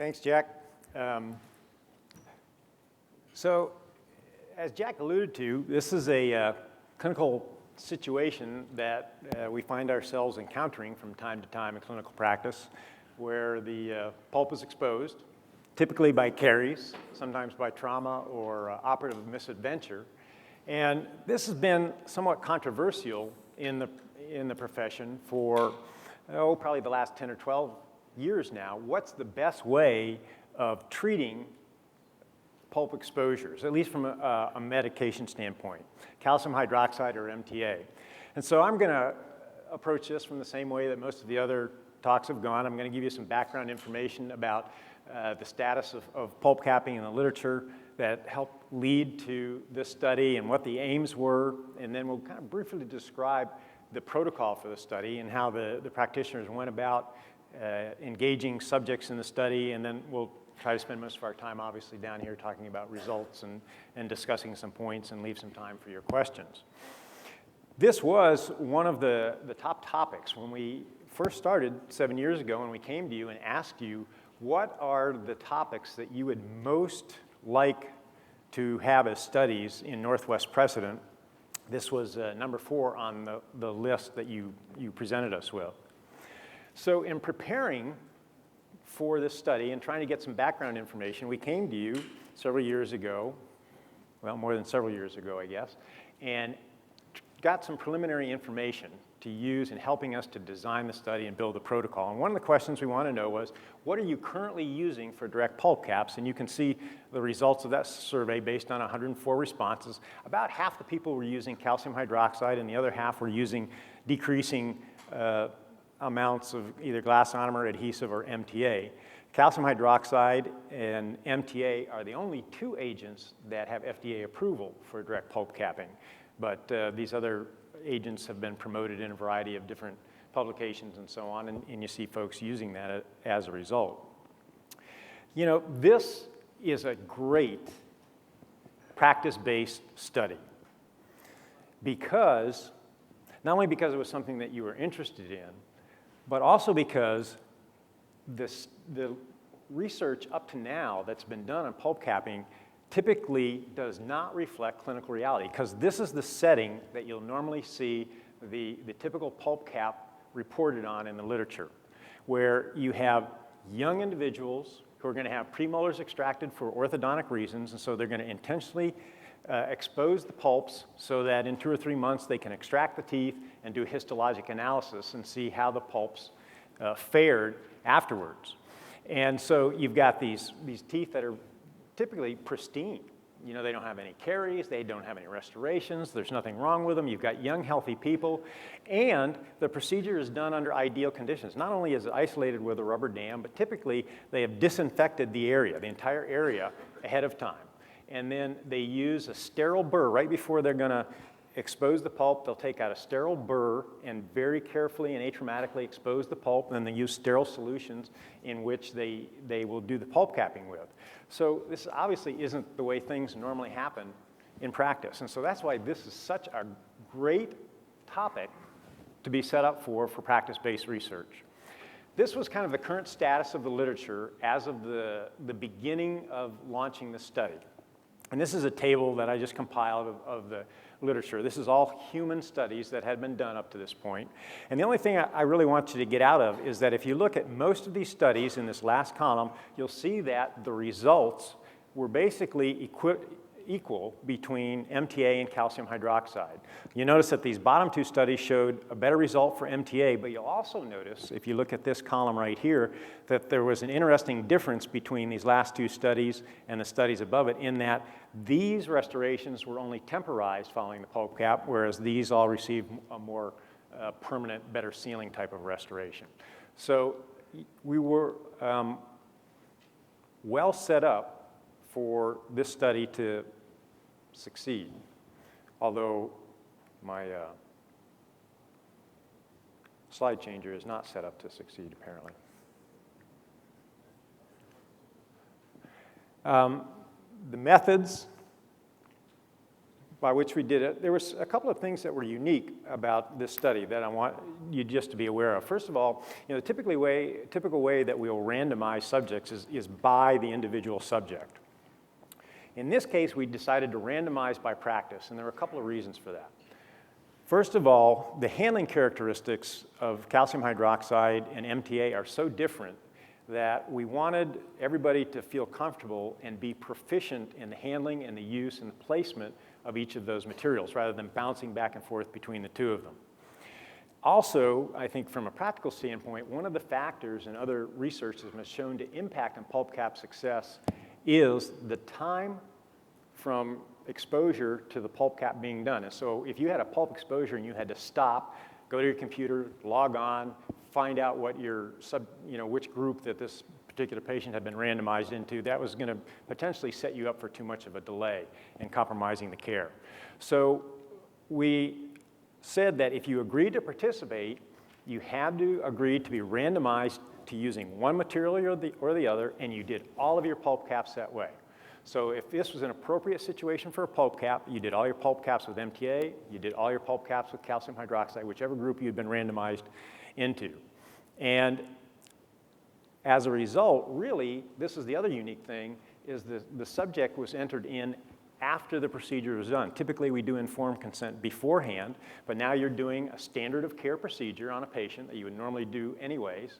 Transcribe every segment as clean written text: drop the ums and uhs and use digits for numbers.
Thanks, Jack. So, as Jack alluded to, this is a clinical situation that we find ourselves encountering from time to time in clinical practice, where the pulp is exposed, typically by caries, sometimes by trauma or operative misadventure. And this has been somewhat controversial in the profession for, probably the last 10 or 12 years now. What's the best way of treating pulp exposures, at least from a medication standpoint, calcium hydroxide or MTA? And so I'm going to approach this from the same way that most of the other talks have gone. I'm going to give you some background information about the status of pulp capping in the literature that helped lead to this study and what the aims were, and then we'll kind of briefly describe the protocol for the study and how the practitioners went about engaging subjects in the study, and then we'll try to spend most of our time obviously down here talking about results and discussing some points and leave some time for your questions. This was one of the top topics when we first started 7 years ago, when we came to you and asked you what are the topics that you would most like to have as studies in Northwest Precedent. This was number 4 on the list that you presented us with. So in preparing for this study and trying to get some background information, we came to you several years ago, well, more than several years ago, I guess, and got some preliminary information to use in helping us to design the study and build the protocol. And one of the questions we want to know was, what are you currently using for direct pulp caps? And you can see the results of that survey based on 104 responses. About half the people were using calcium hydroxide, and the other half were using decreasing amounts of either glass ionomer, adhesive, or MTA. Calcium hydroxide and MTA are the only 2 agents that have FDA approval for direct pulp capping. But these other agents have been promoted in a variety of different publications and so on, and you see folks using that as a result. You know, this is a great practice-based study because, not only because it was something that you were interested in, but also because the research up to now that's been done on pulp capping typically does not reflect clinical reality, because this is the setting that you'll normally see the typical pulp cap reported on in the literature, where you have young individuals who are going to have premolars extracted for orthodontic reasons, and so they're going to intentionally expose the pulps so that in 2 or 3 months they can extract the teeth and do histologic analysis and see how the pulps fared afterwards. And so you've got these teeth that are typically pristine. You know, they don't have any caries, they don't have any restorations, there's nothing wrong with them. You've got young, healthy people, and the procedure is done under ideal conditions. Not only is it isolated with a rubber dam, but typically they have disinfected the area, the entire area, ahead of time. And then they use a sterile burr right before they're going to expose the pulp. They'll take out a sterile burr and very carefully and atraumatically expose the pulp, and then they use sterile solutions in which they will do the pulp capping with. So this obviously isn't the way things normally happen in practice, and so that's why this is such a great topic to be set up for practice-based research. This was kind of the current status of the literature as of the beginning of launching the study. And this is a table that I just compiled of the literature. This is all human studies that had been done up to this point. And the only thing I really want you to get out of is that if you look at most of these studies in this last column, you'll see that the results were basically equal between MTA and calcium hydroxide. You notice that these bottom 2 studies showed a better result for MTA, but you'll also notice, if you look at this column right here, that there was an interesting difference between these last 2 studies and the studies above it, in that these restorations were only temporized following the pulp cap, whereas these all received a more permanent, better sealing type of restoration. So we were well set up for this study to succeed, although my slide changer is not set up to succeed, apparently. The methods by which we did it, there was a couple of things that were unique about this study that I want you just to be aware of. First of all, the typical way that we'll randomize subjects is by the individual subject. In this case, we decided to randomize by practice, and there were a couple of reasons for that. First of all, the handling characteristics of calcium hydroxide and MTA are so different that we wanted everybody to feel comfortable and be proficient in the handling and the use and the placement of each of those materials rather than bouncing back and forth between the two of them. Also, I think from a practical standpoint, one of the factors in other research that has shown to impact on pulp cap success is the time from exposure to the pulp cap being done. And so if you had a pulp exposure and you had to stop, go to your computer, log on, find out what your which group that this particular patient had been randomized into, that was going to potentially set you up for too much of a delay and compromising the care. So we said that if you agreed to participate, you had to agree to be randomized to using one material or the other, and you did all of your pulp caps that way. So if this was an appropriate situation for a pulp cap, you did all your pulp caps with MTA, you did all your pulp caps with calcium hydroxide, whichever group you'd been randomized into. And as a result, really, this is the other unique thing, is the subject was entered in after the procedure was done. Typically, we do informed consent beforehand, but now you're doing a standard of care procedure on a patient that you would normally do anyways,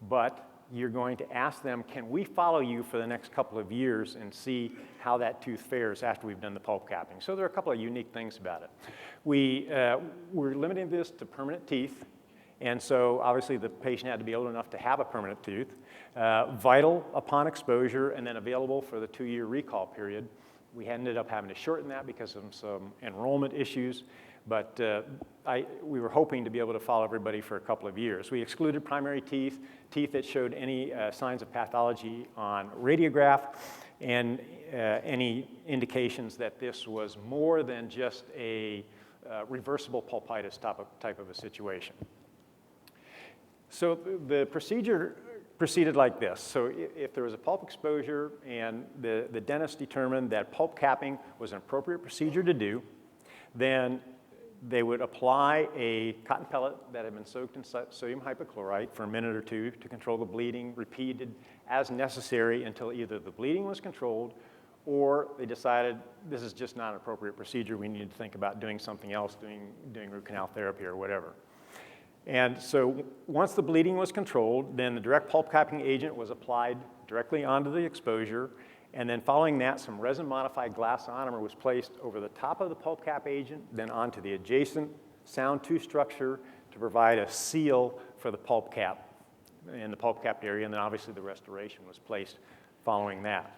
but you're going to ask them, can we follow you for the next couple of years and see how that tooth fares after we've done the pulp capping? So there are a couple of unique things about it. We're limiting this to permanent teeth, and so obviously the patient had to be old enough to have a permanent tooth, vital upon exposure, and then available for the 2-year recall period. We ended up having to shorten that because of some enrollment issues, but we were hoping to be able to follow everybody for a couple of years. We excluded primary teeth that showed any signs of pathology on radiograph, and any indications that this was more than just a reversible pulpitis type of a situation. So the procedure proceeded like this. So if there was a pulp exposure and the dentist determined that pulp capping was an appropriate procedure to do, then they would apply a cotton pellet that had been soaked in sodium hypochlorite for a minute or two to control the bleeding, repeated as necessary until either the bleeding was controlled or they decided this is just not an appropriate procedure, we need to think about doing something else, doing root canal therapy or whatever. And so once the bleeding was controlled, then the direct pulp capping agent was applied directly onto the exposure, and then following that, some resin-modified glass ionomer was placed over the top of the pulp cap agent, then onto the adjacent sound tooth structure to provide a seal for the pulp cap in the pulp capped area, and then obviously the restoration was placed following that.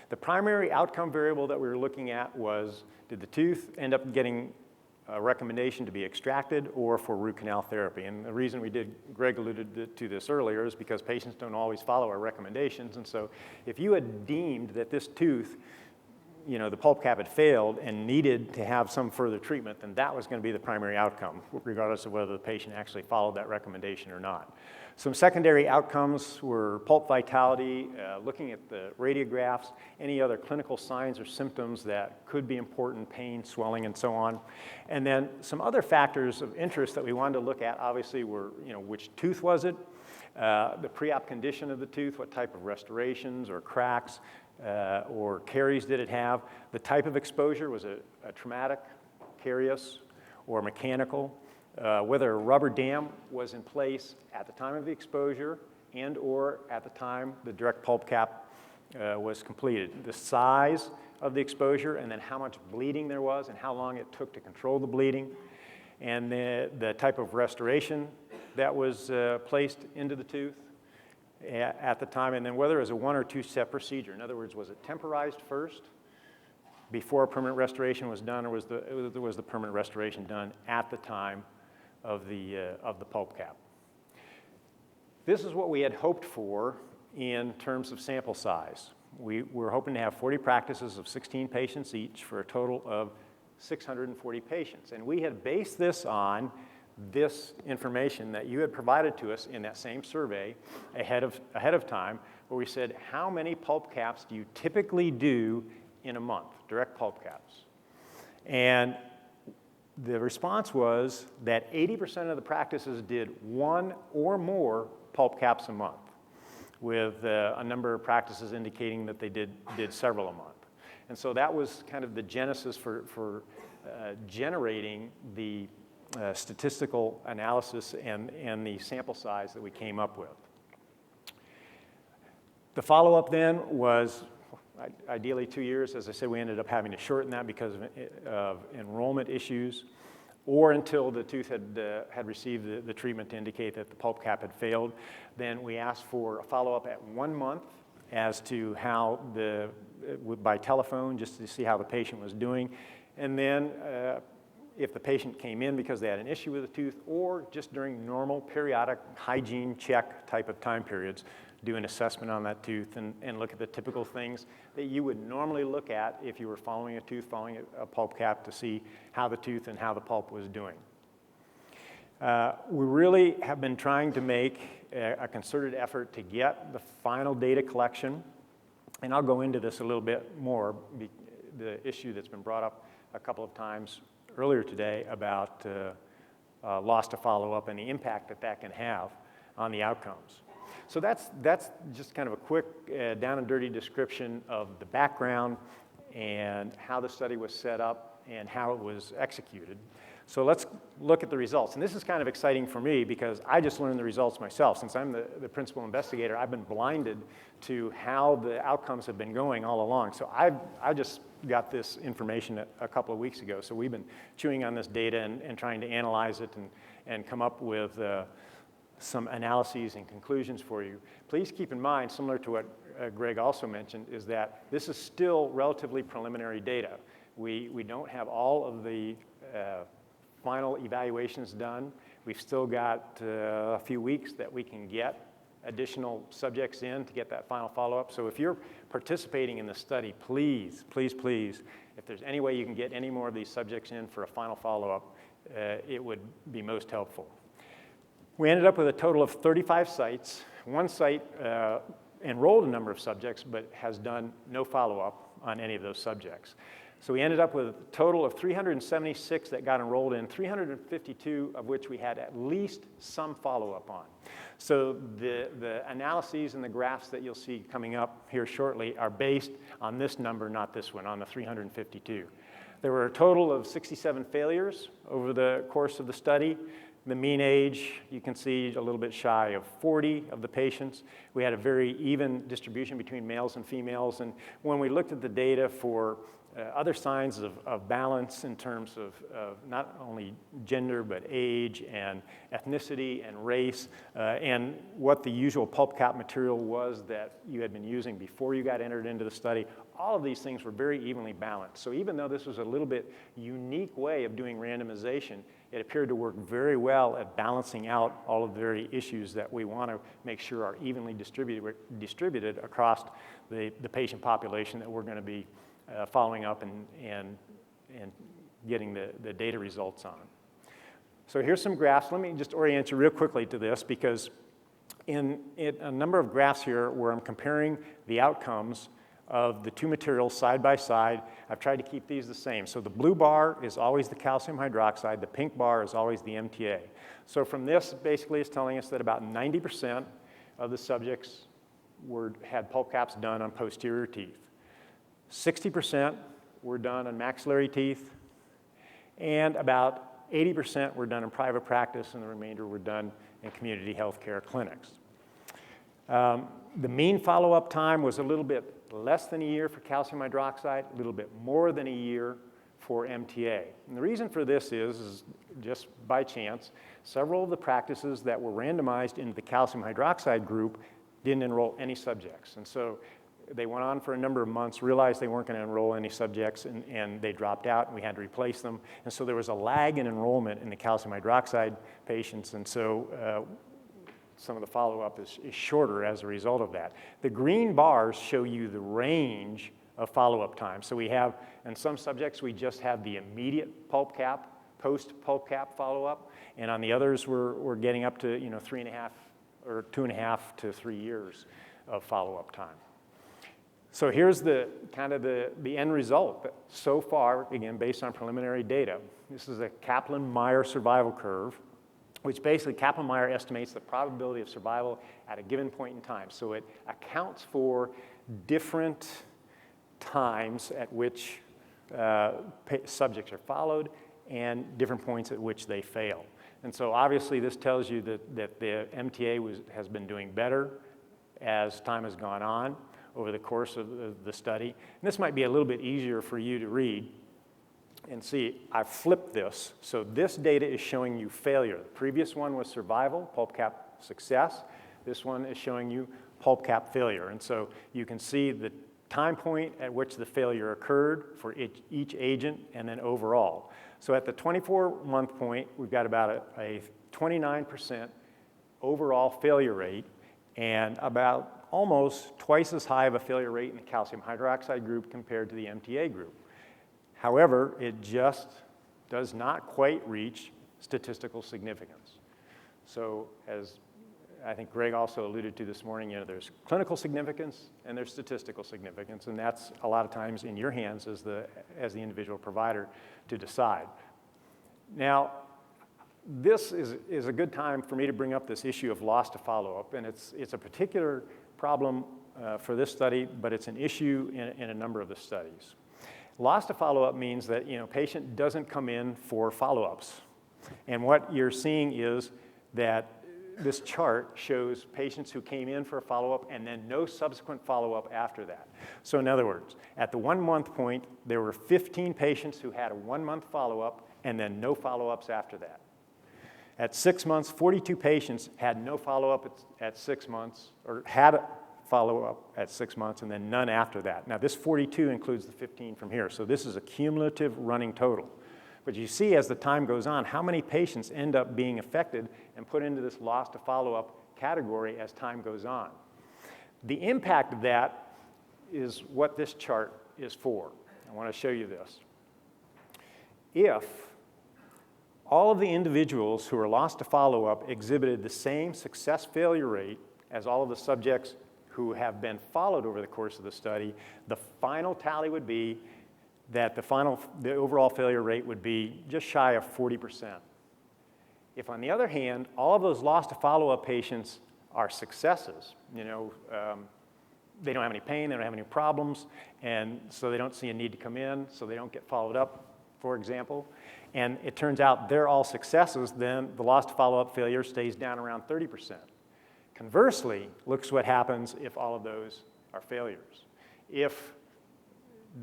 The primary outcome variable that we were looking at was, did the tooth end up getting a recommendation to be extracted or for root canal therapy? And the reason we did, Greg alluded to this earlier, is because patients don't always follow our recommendations. And so if you had deemed that this tooth, the pulp cap had failed and needed to have some further treatment, then that was going to be the primary outcome, regardless of whether the patient actually followed that recommendation or not. Some secondary outcomes were pulp vitality, looking at the radiographs, any other clinical signs or symptoms that could be important, pain, swelling, and so on. And then some other factors of interest that we wanted to look at, obviously, were, which tooth was it, the pre-op condition of the tooth, what type of restorations or cracks or caries did it have, the type of exposure, was it a traumatic, carious, or mechanical, whether a rubber dam was in place at the time of the exposure and or at the time the direct pulp cap was completed, the size of the exposure, and then how much bleeding there was and how long it took to control the bleeding, and the type of restoration that was placed into the tooth at the time, and then whether it was a 1 or 2 step procedure. In other words, was it temporized first before permanent restoration was done, or was the permanent restoration done at the time of the pulp cap? This is what we had hoped for in terms of sample size. We were hoping to have 40 practices of 16 patients each for a total of 640 patients. And we had based this on this information that you had provided to us in that same survey ahead of time, where we said, how many pulp caps do you typically do in a month, direct pulp caps? And the response was that 80% of the practices did 1 or more pulp caps a month, with a number of practices indicating that they did several a month. And so that was kind of the genesis for generating the statistical analysis and the sample size that we came up with. The follow-up then was ideally 2 years. As I said, we ended up having to shorten that because of enrollment issues, or until the tooth had received the treatment to indicate that the pulp cap had failed. Then we asked for a follow-up at 1 month as to how by telephone, just to see how the patient was doing. And then if the patient came in because they had an issue with the tooth, or just during normal periodic hygiene check type of time periods, do an assessment on that tooth and look at the typical things that you would normally look at if you were following a tooth, following a pulp cap, to see how the tooth and how the pulp was doing. We really have been trying to make a concerted effort to get the final data collection, and I'll go into this a little bit more, the issue that's been brought up a couple of times earlier today about loss to follow-up and the impact that can have on the outcomes. So that's just kind of a quick down and dirty description of the background and how the study was set up and how it was executed. So let's look at the results. And this is kind of exciting for me because I just learned the results myself. Since I'm the principal investigator, I've been blinded to how the outcomes have been going all along. So I just got this information a couple of weeks ago. So we've been chewing on this data and trying to analyze it and come up with some analyses and conclusions for you. Please keep in mind, similar to what Greg also mentioned, is that this is still relatively preliminary data. We don't have all of the final evaluations done. We've still got a few weeks that we can get additional subjects in to get that final follow-up. So if you're participating in the study, please, please, please, if there's any way you can get any more of these subjects in for a final follow-up, it would be most helpful. We ended up with a total of 35 sites. One site enrolled a number of subjects, but has done no follow-up on any of those subjects. So we ended up with a total of 376 that got enrolled in, 352 of which we had at least some follow-up on. So the analyses and the graphs that you'll see coming up here shortly are based on this number, not this one, on the 352. There were a total of 67 failures over the course of the study. The mean age, you can see a little bit shy of 40 of the patients. We had a very even distribution between males and females. And when we looked at the data for other signs of balance in terms of not only gender, but age and ethnicity and race, and what the usual pulp cap material was that you had been using before you got entered into the study, all of these things were very evenly balanced. So even though this was a little bit unique way of doing randomization, it appeared to work very well at balancing out all of the very issues that we want to make sure are evenly distributed across the patient population that we're going to be following up and getting the data results on. So here's some graphs. Let me just orient you real quickly to this, because in a number of graphs here where I'm comparing the outcomes of the two materials side by side, I've tried to keep these the same. So the blue bar is always the calcium hydroxide, the pink bar is always the MTA. So from this, basically it's telling us that about 90% of the subjects had pulp caps done on posterior teeth. 60% were done on maxillary teeth, and about 80% were done in private practice, and the remainder were done in community healthcare clinics. The mean follow-up time was a little bit less than a year for calcium hydroxide, a little bit more than a year for MTA. And the reason for this is just by chance, several of the practices that were randomized into the calcium hydroxide group didn't enroll any subjects. And so they went on for a number of months, realized they weren't going to enroll any subjects, and they dropped out, and we had to replace them. And so there was a lag in enrollment in the calcium hydroxide patients, and so some of the follow-up is shorter as a result of that. The green bars show you the range of follow-up time. So we have, in some subjects, we just have the immediate pulp cap, post-pulp cap follow-up, and on the others, we're getting up to 3.5 or 2.5 to 3 years of follow-up time. So here's the kind of the end result. So far, again, based on preliminary data, this is a Kaplan-Meier survival curve, which basically Kaplan-Meier estimates the probability of survival at a given point in time. So it accounts for different times at which subjects are followed and different points at which they fail. And so obviously this tells you that the MTA has been doing better as time has gone on over the course of the study. And this might be a little bit easier for you to read and see. I've flipped this. So this data is showing you failure. The previous one was survival, pulp cap success. This one is showing you pulp cap failure. And so you can see the time point at which the failure occurred for each agent and then overall. So at the 24-month point, we've got about a 29% overall failure rate and about almost twice as high of a failure rate in the calcium hydroxide group compared to the MTA group. However, it just does not quite reach statistical significance. So as I think Greg also alluded to this morning, there's clinical significance and there's statistical significance, and that's a lot of times in your hands as the individual provider to decide. Now, this is a good time for me to bring up this issue of loss to follow-up, and it's a particular problem for this study, but it's an issue in a number of the studies. Loss to follow-up means that patient doesn't come in for follow-ups, and what you're seeing is that this chart shows patients who came in for a follow-up and then no subsequent follow-up after that. So in other words, at the 1-month point, there were 15 patients who had a 1-month follow-up and then no follow-ups after that. At 6 months, 42 patients had no follow-up at 6 months, or had a follow-up at 6 months and then none after that. Now this 42 includes the 15 from here, so this is a cumulative running total. But you see as the time goes on, how many patients end up being affected and put into this loss to follow-up category as time goes on. The impact of that is what this chart is for. I want to show you this. If all of the individuals who are lost to follow-up exhibited the same success-failure rate as all of the subjects who have been followed over the course of the study, the final tally would be that the overall failure rate would be just shy of 40%. If, on the other hand, all of those lost to follow-up patients are successes, they don't have any pain, they don't have any problems, and so they don't see a need to come in, so they don't get followed up, for example, and it turns out they're all successes, then the lost to follow-up failure stays down around 30%. Conversely, look what happens if all of those are failures. If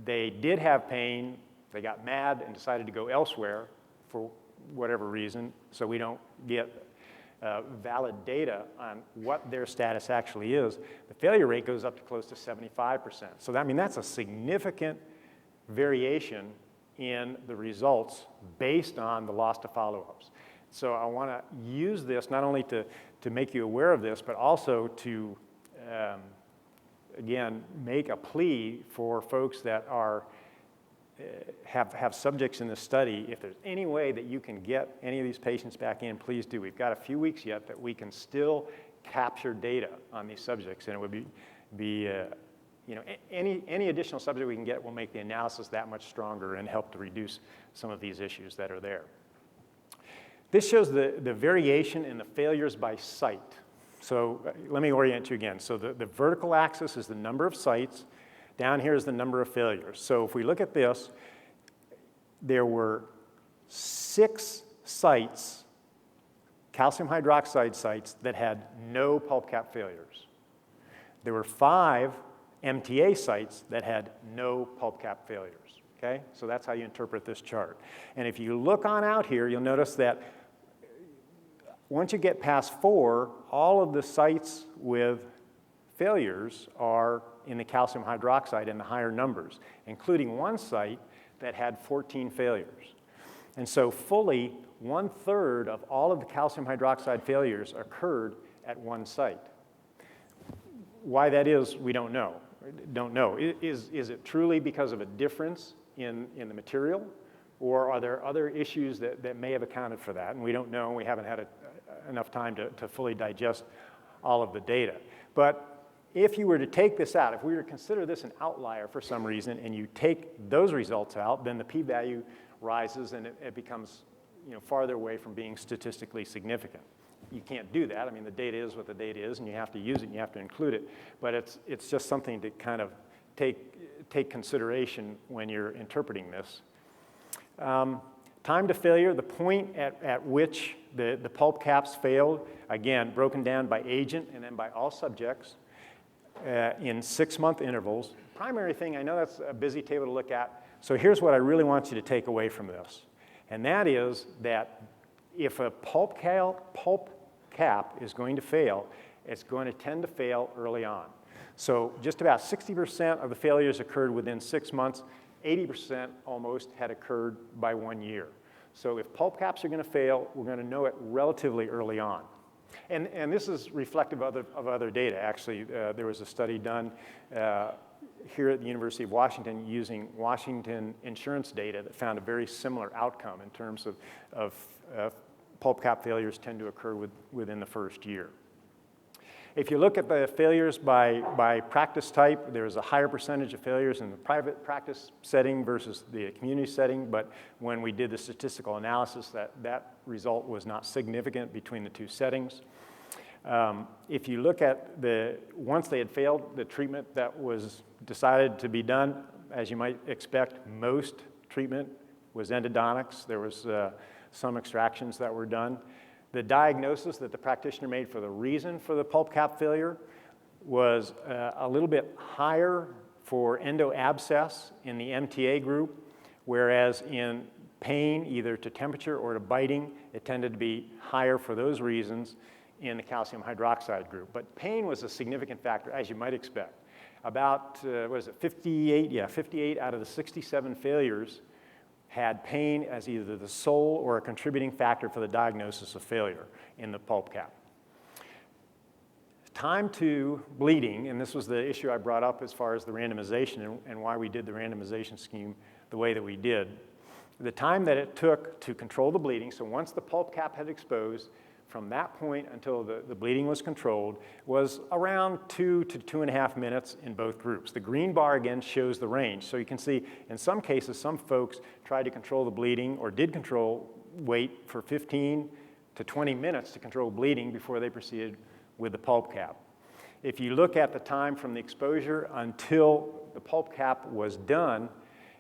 they did have pain, they got mad and decided to go elsewhere for whatever reason, so we don't get valid data on what their status actually is, the failure rate goes up to close to 75%. So that's a significant variation in the results based on the loss to follow-ups. So I want to use this not only to make you aware of this, but also to again, make a plea for folks that have subjects in the study. If there's any way that you can get any of these patients back in, please do. We've got a few weeks yet that we can still capture data on these subjects, and it would be any additional subject we can get will make the analysis that much stronger and help to reduce some of these issues that are there. This shows the variation in the failures by site. So let me orient you again. So the vertical axis is the number of sites. Down here is the number of failures. So if we look at this, there were 6 sites, calcium hydroxide sites, that had no pulp cap failures. There were 5 MTA sites that had no pulp cap failures. Okay? So that's how you interpret this chart. And if you look on out here, you'll notice that once you get past 4, all of the sites with failures are in the calcium hydroxide in the higher numbers, including one site that had 14 failures. And so fully 1/3 of all of the calcium hydroxide failures occurred at one site. Why that is, we don't know. Is it truly because of a difference in the material, or are there other issues that may have accounted for that? And we don't know. We haven't had enough time to fully digest all of the data. But if you were to take this out, if we were to consider this an outlier for some reason, and you take those results out, then the p-value rises and it becomes farther away from being statistically significant. You can't do that. I mean, the data is what the data is, and you have to use it and you have to include it. But it's just something to kind of take consideration when you're interpreting this. Time to failure, the point at which the pulp caps failed, again, broken down by agent and then by all subjects in 6-month intervals. Primary thing, I know that's a busy table to look at, so here's what I really want you to take away from this. And that is that if a pulp cap is going to fail, it's going to tend to fail early on. So just about 60% of the failures occurred within 6 months. 80% almost had occurred by 1 year. So if pulp caps are going to fail, we're going to know it relatively early on. And this is reflective of other data. Actually, there was a study done here at the University of Washington using Washington insurance data that found a very similar outcome in terms of pulp cap failures tend to occur within the first year. If you look at the failures by practice type, there's a higher percentage of failures in the private practice setting versus the community setting, but when we did the statistical analysis, that result was not significant between the two settings. If you look at once they had failed the treatment that was decided to be done, as you might expect, most treatment was endodontics. There was some extractions that were done. The diagnosis that the practitioner made for the reason for the pulp cap failure was a little bit higher for endoabscess in the MTA group, whereas in pain, either to temperature or to biting, it tended to be higher for those reasons in the calcium hydroxide group. But pain was a significant factor, as you might expect. About, 58 out of the 67 failures had pain as either the sole or a contributing factor for the diagnosis of failure in the pulp cap. Time to bleeding, and this was the issue I brought up as far as the randomization and why we did the randomization scheme the way that we did. The time that it took to control the bleeding, so once the pulp cap had exposed, from that point until the bleeding was controlled, was around 2 to 2.5 minutes in both groups. The green bar again shows the range. So you can see in some cases, some folks tried to control the bleeding or did wait for 15 to 20 minutes to control bleeding before they proceeded with the pulp cap. If you look at the time from the exposure until the pulp cap was done,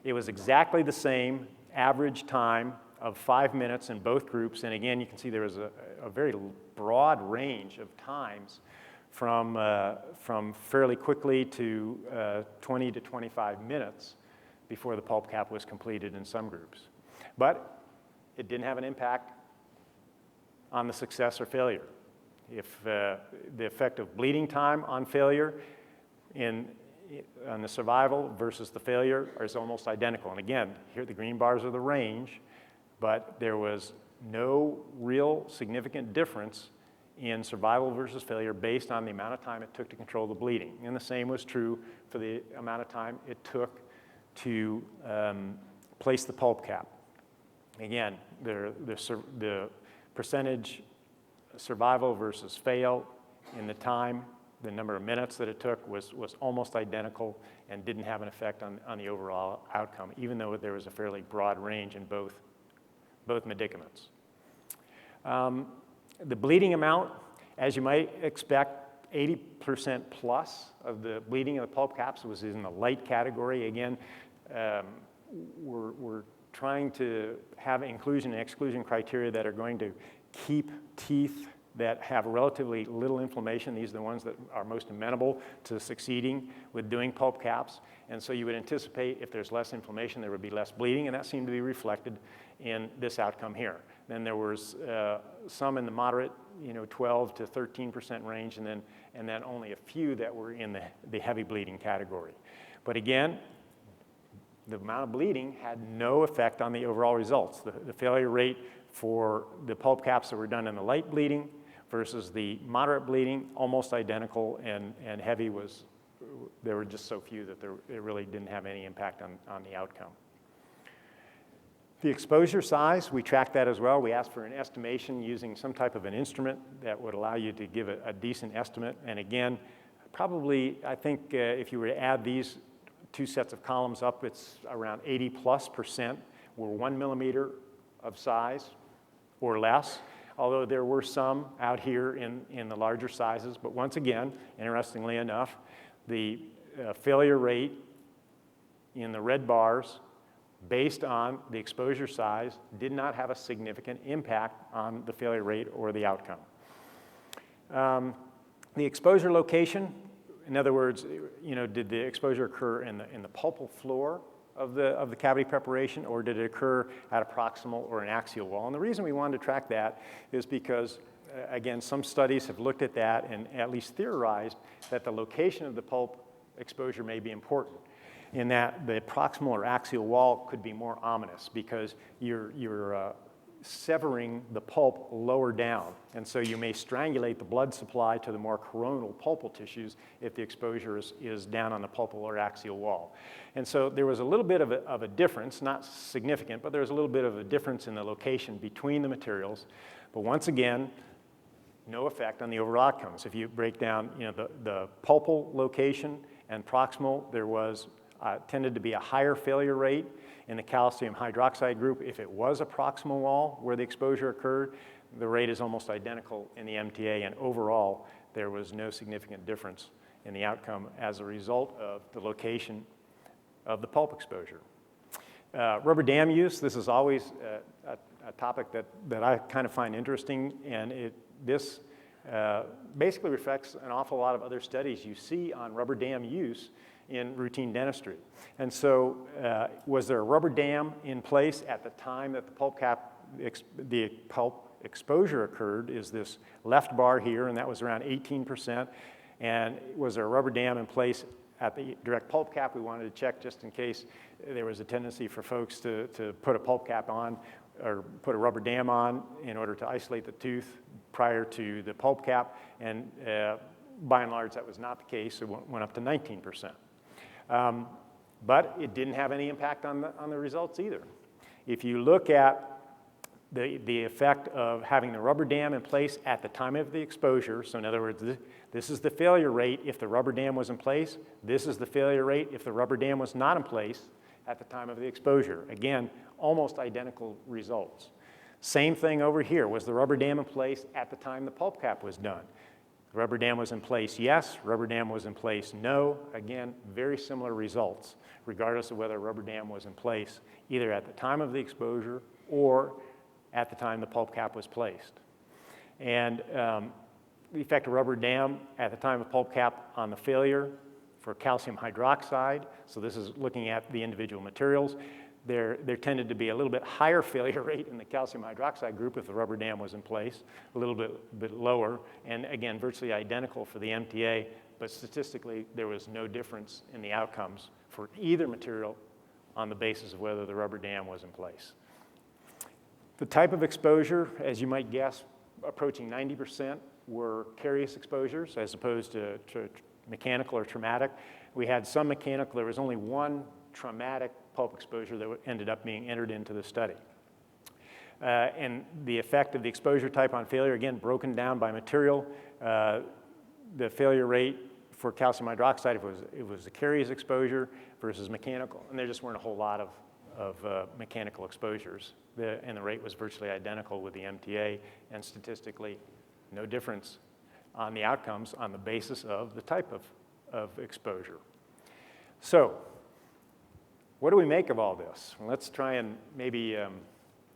it was exactly the same average time of 5 minutes in both groups. And again, you can see there was a very broad range of times from fairly quickly to 20 to 25 minutes before the pulp cap was completed in some groups. But it didn't have an impact on the success or failure. If the effect of bleeding time on failure on the survival versus the failure is almost identical. And again, here the green bars are the range, but there was no real significant difference in survival versus failure based on the amount of time it took to control the bleeding. And the same was true for the amount of time it took to place the pulp cap. Again, the percentage survival versus fail in the time, the number of minutes that it took was almost identical and didn't have an effect on the overall outcome, even though there was a fairly broad range in both medicaments. The bleeding amount, as you might expect, 80% plus of the bleeding of the pulp caps was in the light category. Again, we're trying to have inclusion and exclusion criteria that are going to keep teeth that have relatively little inflammation. These are the ones that are most amenable to succeeding with doing pulp caps. And so you would anticipate if there's less inflammation, there would be less bleeding, and that seemed to be reflected in this outcome here. Then there was some in the moderate, 12 to 13% range, and then only a few that were in the heavy bleeding category. But again, the amount of bleeding had no effect on the overall results. The failure rate for the pulp caps that were done in the light bleeding versus the moderate bleeding, almost identical, and heavy there were just so few that it really didn't have any impact on the outcome. The exposure size, we tracked that as well. We asked for an estimation using some type of an instrument that would allow you to give a decent estimate. And again, probably, I think if you were to add these two sets of columns up, it's around 80+% were 1 millimeter of size or less, although there were some out here in the larger sizes. But once again, interestingly enough, the failure rate in the red bars based on the exposure size did not have a significant impact on the failure rate or the outcome. The exposure location, in other words, did the exposure occur in the pulpal floor of the cavity preparation, or did it occur at a proximal or an axial wall? And the reason we wanted to track that is because, again, some studies have looked at that and at least theorized that the location of the pulp exposure may be important, in that the proximal or axial wall could be more ominous because you're severing the pulp lower down. And so you may strangulate the blood supply to the more coronal pulpal tissues if the exposure is down on the pulpal or axial wall. And so there was a little bit of a difference, not significant, but there was a little bit of a difference in the location between the materials. But once again, no effect on the overall outcomes. If you break down the pulpal location and proximal, there was tended to be a higher failure rate in the calcium hydroxide group. If it was a proximal wall where the exposure occurred, the rate is almost identical in the MTA, and overall, there was no significant difference in the outcome as a result of the location of the pulp exposure. Rubber dam use, this is always a topic that I kind of find interesting, and this basically reflects an awful lot of other studies you see on rubber dam use in routine dentistry. And so was there a rubber dam in place at the time that the pulp exposure occurred? Is this left bar here, and that was around 18%. And was there a rubber dam in place at the direct pulp cap? We wanted to check just in case there was a tendency for folks to put a pulp cap on or put a rubber dam on in order to isolate the tooth prior to the pulp cap. And by and large, that was not the case. It went up to 19%. But it didn't have any impact on the results either. If you look at the effect of having the rubber dam in place at the time of the exposure, so in other words, this is the failure rate if the rubber dam was in place. This is the failure rate if the rubber dam was not in place at the time of the exposure. Again, almost identical results. Same thing over here. Was the rubber dam in place at the time the pulp cap was done? Rubber dam was in place, yes. Rubber dam was in place, no. Again, very similar results, regardless of whether a rubber dam was in place, either at the time of the exposure or at the time the pulp cap was placed. And the effect of rubber dam at the time of pulp cap on the failure for calcium hydroxide, so this is looking at the individual materials, there tended to be a little bit higher failure rate in the calcium hydroxide group if the rubber dam was in place, a little bit lower, and again, virtually identical for the MTA, but statistically, there was no difference in the outcomes for either material on the basis of whether the rubber dam was in place. The type of exposure, as you might guess, approaching 90% were carious exposures as opposed to mechanical or traumatic. We had some mechanical. There was only one traumatic pulp exposure that ended up being entered into the study. And the effect of the exposure type on failure, again, broken down by material. The failure rate for calcium hydroxide, it was a carious exposure versus mechanical. And there just weren't a whole lot of mechanical exposures. And the rate was virtually identical with the MTA, and statistically, no difference on the outcomes on the basis of the type of exposure. So, what do we make of all this? Well, let's try and maybe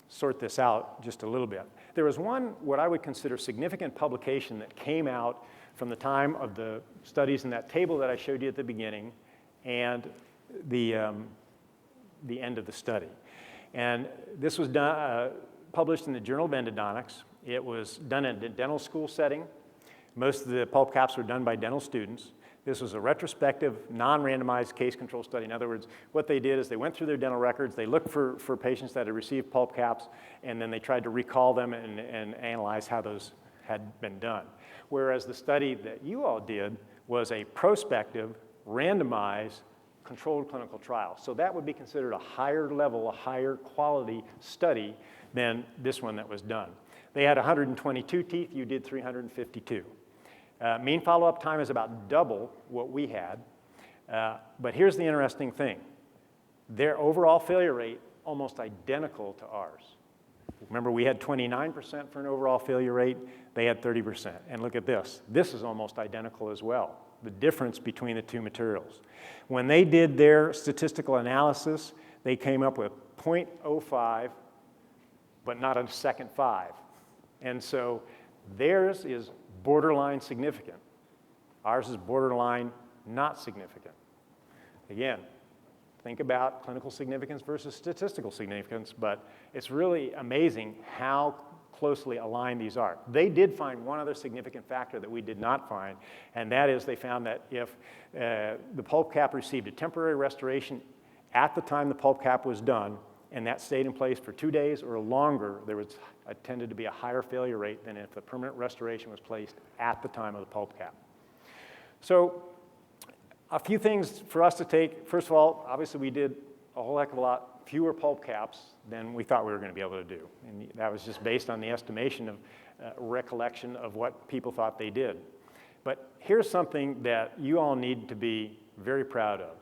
sort this out just a little bit. There was one, what I would consider significant publication that came out from the time of the studies in that table that I showed you at the beginning and the end of the study. And this was done, published in the Journal of Endodontics. It was done in a dental school setting. Most of the pulp caps were done by dental students. This was a retrospective, non-randomized case control study. In other words, what they did is they went through their dental records, they looked for patients that had received pulp caps, and then they tried to recall them and analyze how those had been done. Whereas the study that you all did was a prospective, randomized, controlled clinical trial. So that would be considered a higher level, a higher quality study than this one that was done. They had 122 teeth, you did 352. Mean follow-up time is about double what we had. But here's the interesting thing. Their overall failure rate almost identical to ours. Remember, we had 29% for an overall failure rate. They had 30%. And look at this. This is almost identical as well, the difference between the two materials. When they did their statistical analysis, they came up with 0.05, but not a second 5. And so theirs is borderline significant. Ours is borderline not significant. Again, think about clinical significance versus statistical significance, but it's really amazing how closely aligned these are. They did find one other significant factor that we did not find, and that is they found that if the pulp cap received a temporary restoration at the time the pulp cap was done, and that stayed in place for 2 days or longer, there was tended to be a higher failure rate than if the permanent restoration was placed at the time of the pulp cap. So a few things for us to take. First of all, obviously we did a whole heck of a lot fewer pulp caps than we thought we were going to be able to do. And that was just based on the estimation of recollection of what people thought they did. But here's something that you all need to be very proud of.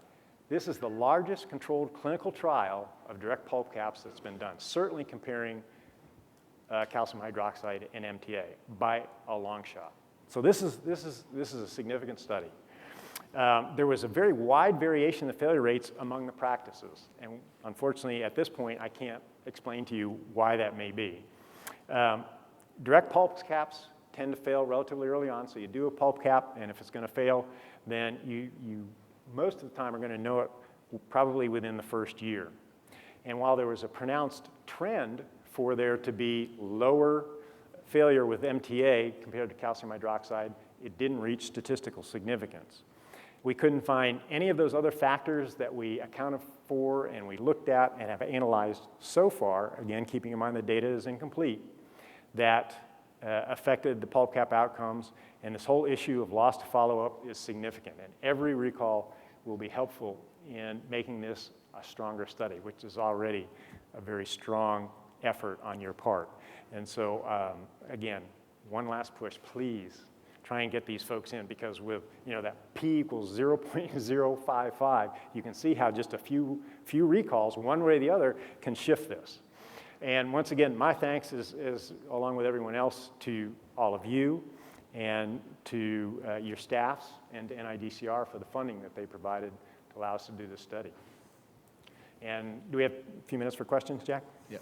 This is the largest controlled clinical trial of direct pulp caps that's been done, certainly comparing calcium hydroxide and MTA by a long shot. So this is a significant study. There was a very wide variation in the failure rates among the practices. And unfortunately, at this point, I can't explain to you why that may be. Direct pulp caps tend to fail relatively early on. So you do a pulp cap, and if it's going to fail, then you most of the time are going to know it probably within the first year. And while there was a pronounced trend for there to be lower failure with MTA compared to calcium hydroxide, it didn't reach statistical significance. We couldn't find any of those other factors that we accounted for and we looked at and have analyzed so far, again, keeping in mind the data is incomplete, that affected the pulp cap outcomes, and this whole issue of loss to follow-up is significant. And every recall will be helpful in making this a stronger study, which is already a very strong effort on your part. And so, again, one last push, please try and get these folks in, because with that p equals 0.055, you can see how just a few recalls, one way or the other, can shift this. And once again, my thanks is along with everyone else to all of you and to your staffs and to NIDCR for the funding that they provided to allow us to do this study. And do we have a few minutes for questions, Jack? Yeah.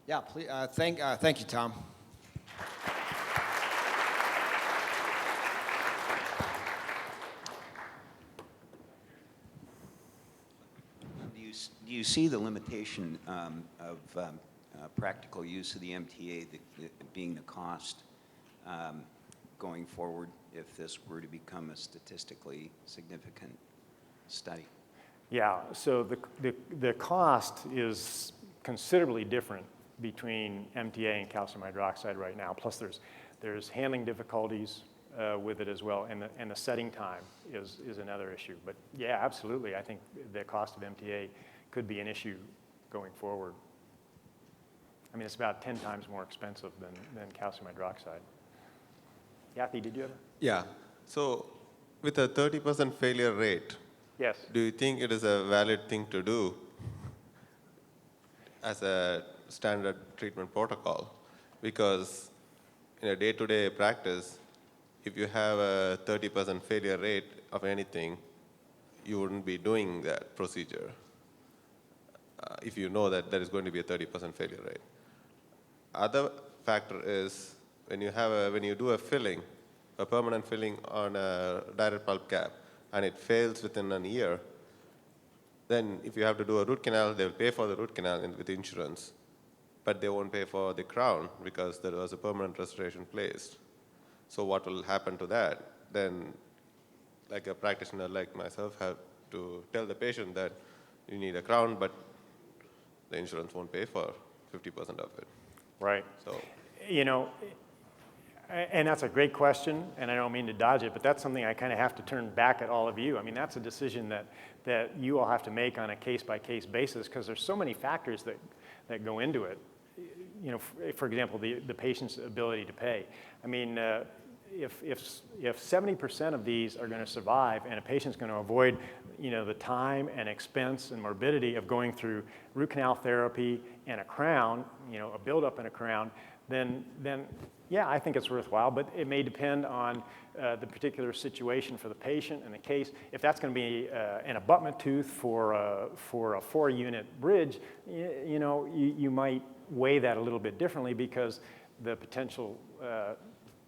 Yeah, please, thank you, Tom. Do you see the limitation of practical use of the MTA being the cost going forward if this were to become a statistically significant study? Yeah, so the cost is considerably different between MTA and calcium hydroxide right now. Plus there's handling difficulties with it as well, and the setting time is another issue. But yeah, absolutely, I think the cost of MTA could be an issue going forward. I mean, it's about 10 times more expensive than calcium hydroxide. Yati, did you have? Yeah. So with a 30% failure rate, yes. Do you think it is a valid thing to do as a standard treatment protocol? Because in a day-to-day practice, if you have a 30% failure rate of anything, you wouldn't be doing that procedure if you know that there is going to be a 30% failure rate. Other factor is when you do a filling, a permanent filling on a direct pulp cap, and it fails within a year, then if you have to do a root canal, they'll pay for the root canal with insurance, but they won't pay for the crown because there was a permanent restoration placed. So what will happen to that? Then, like a practitioner like myself, have to tell the patient that you need a crown, but the insurance won't pay for 50% of it. Right. So, and that's a great question, and I don't mean to dodge it, but that's something I kind of have to turn back at all of you. I mean, that's a decision that you all have to make on a case-by-case basis, because there's so many factors that go into it. For example, the patient's ability to pay. I mean, if 70% of these are going to survive and a patient's going to avoid, the time and expense and morbidity of going through root canal therapy and a crown, a buildup in a crown, then yeah, I think it's worthwhile, but it may depend on the particular situation for the patient and the case. If that's going to be an abutment tooth for a 4-unit bridge, you might weigh that a little bit differently because the potential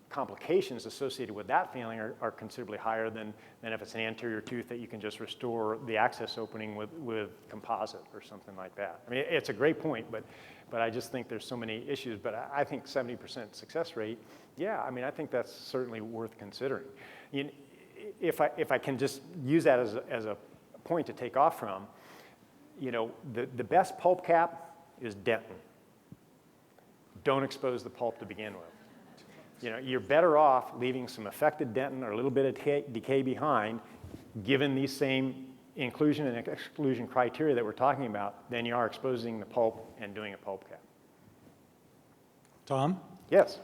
complications associated with that failing are considerably higher than if it's an anterior tooth that you can just restore the access opening with composite or something like that. I mean, it's a great point, but I just think there's so many issues. But I think 70% success rate, yeah, I mean, I think that's certainly worth considering. If I can just use that as a point to take off from, the best pulp cap is dentin. Don't expose the pulp to begin with. You're better off leaving some affected dentin or a little bit of decay behind, given these same inclusion and exclusion criteria that we're talking about, than you are exposing the pulp and doing a pulp cap. Tom? Yes.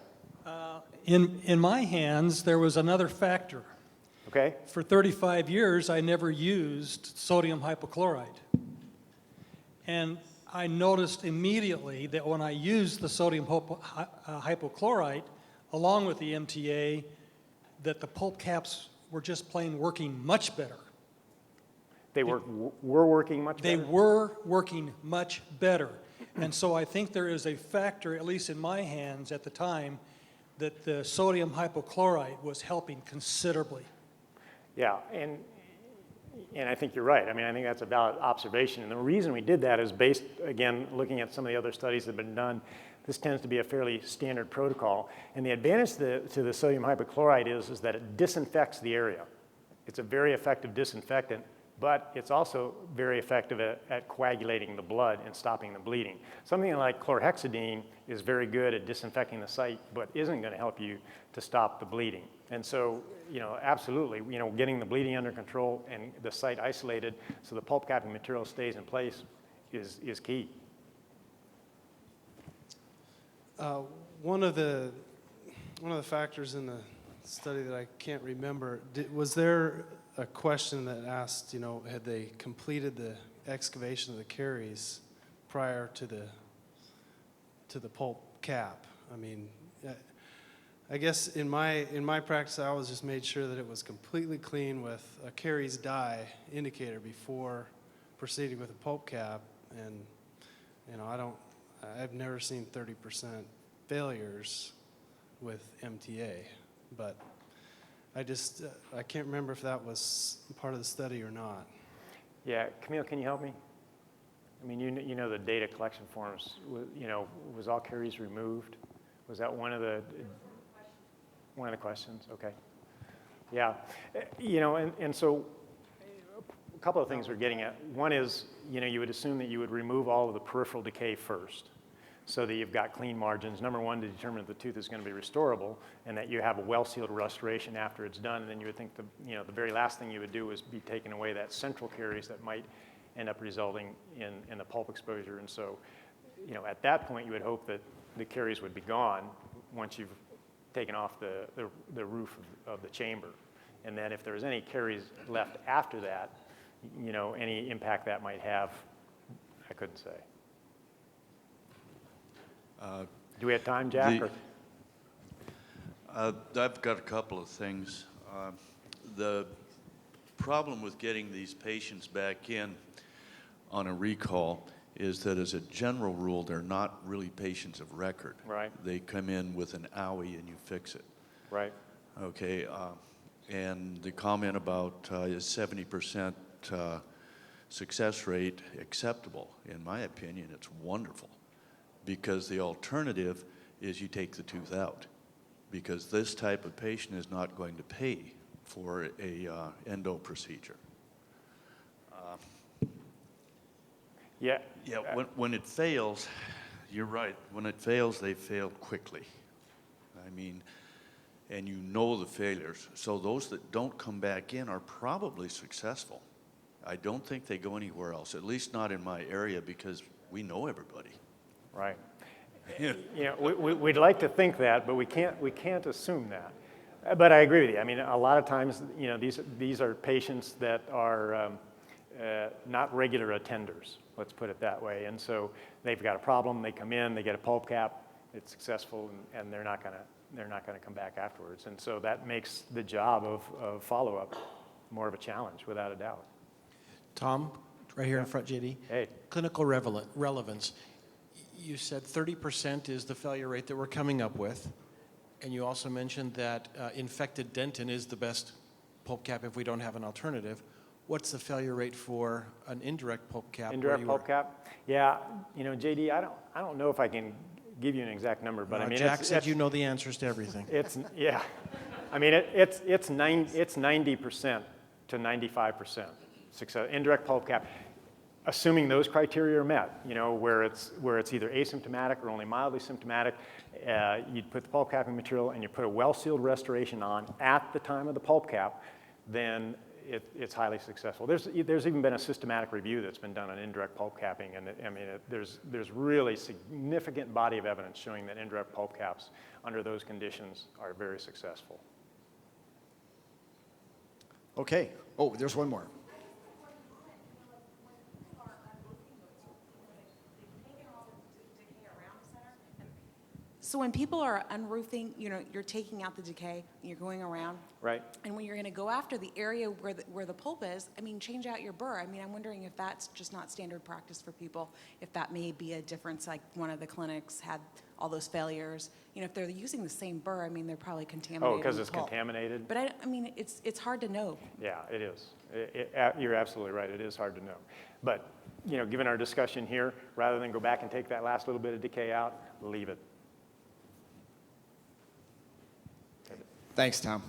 In my hands, there was another factor. Okay. For 35 years, I never used sodium hypochlorite. And I noticed immediately that when I used the sodium hypochlorite, along with the MTA, that the pulp caps were just plain working much better. They were working much better? They were working much better. And so I think there is a factor, at least in my hands at the time, that the sodium hypochlorite was helping considerably. Yeah, and I think you're right. I mean, I think that's a valid observation. And the reason we did that is based, again, looking at some of the other studies that have been done. This tends to be a fairly standard protocol. And the advantage to the sodium hypochlorite is that it disinfects the area. It's a very effective disinfectant, but it's also very effective at coagulating the blood and stopping the bleeding. Something like chlorhexidine is very good at disinfecting the site, but isn't going to help you to stop the bleeding. And so, absolutely, getting the bleeding under control and the site isolated so the pulp capping material stays in place is key. One of the factors in the study that I can't remember, was there a question that asked, had they completed the excavation of the caries prior to the pulp cap? I mean, I guess in my practice, I always just made sure that it was completely clean with a caries dye indicator before proceeding with a pulp cap, and I've never seen 30% failures with MTA, but I can't remember if that was part of the study or not. Yeah, Camille, can you help me? I mean, you know the data collection forms, was all caries removed? Was that one of the questions? Okay. Yeah, and so a couple of things we're getting at. One is, you would assume that you would remove all of the peripheral decay first, so that you've got clean margins, number one, to determine if the tooth is going to be restorable, and that you have a well-sealed restoration after it's done. And then you would think the very last thing you would do is be taking away that central caries that might end up resulting in the pulp exposure. And so, at that point, you would hope that the caries would be gone once you've taken off the roof of the chamber. And then if there's any caries left after that, any impact that might have, I couldn't say. Do we have time, Jack? I've got a couple of things. The problem with getting these patients back in on a recall is that as a general rule, they're not really patients of record. Right. They come in with an owie and you fix it. Right. Okay, and the comment about is 70% success rate acceptable? In my opinion, it's wonderful, because the alternative is you take the tooth out, because this type of patient is not going to pay for a endo procedure. Yeah. Yeah, when it fails, you're right. When it fails, they fail quickly. I mean, and the failures. So those that don't come back in are probably successful. I don't think they go anywhere else, at least not in my area, because we know everybody. Right. We'd like to think that, but we can't assume that. But I agree with you. I mean, a lot of times, you know, these are patients that are not regular attenders, let's put it that way. And so they've got a problem, they come in, they get a pulp cap, it's successful, and they're not gonna come back afterwards. And so that makes the job of follow-up more of a challenge, without a doubt. Tom, right here in front, JD. Hey. Clinical relevance. You said 30% is the failure rate that we're coming up with. And you also mentioned that infected dentin is the best pulp cap if we don't have an alternative. What's the failure rate for an indirect pulp cap? Indirect pulp cap? Yeah, you know, JD, I don't know if I can give you an exact number, but I mean, Jack said you know the answers to everything. Yeah. I mean, it's 90% to 95% success. Indirect pulp cap, assuming those criteria are met, you know, where it's either asymptomatic or only mildly symptomatic, you'd put the pulp capping material and you put a well-sealed restoration on at the time of the pulp cap, then it's highly successful. There's even been a systematic review that's been done on indirect pulp capping, and there's really significant body of evidence showing that indirect pulp caps under those conditions are very successful. Okay. Oh, there's one more. So when people are unroofing, you know, you're taking out the decay, you're going around. Right. And when you're going to go after the area where the pulp is, I mean, change out your burr. I mean, I'm wondering if that's just not standard practice for people, if that may be a difference, like one of the clinics had all those failures. You know, if they're using the same burr, I mean, they're probably contaminated. Oh, because with it's pulp. contaminated? But I mean, it's hard to know. Yeah, it is. You're absolutely right. It is hard to know. But, you know, given our discussion here, rather than go back and take that last little bit of decay out, leave it. Thanks, Tom.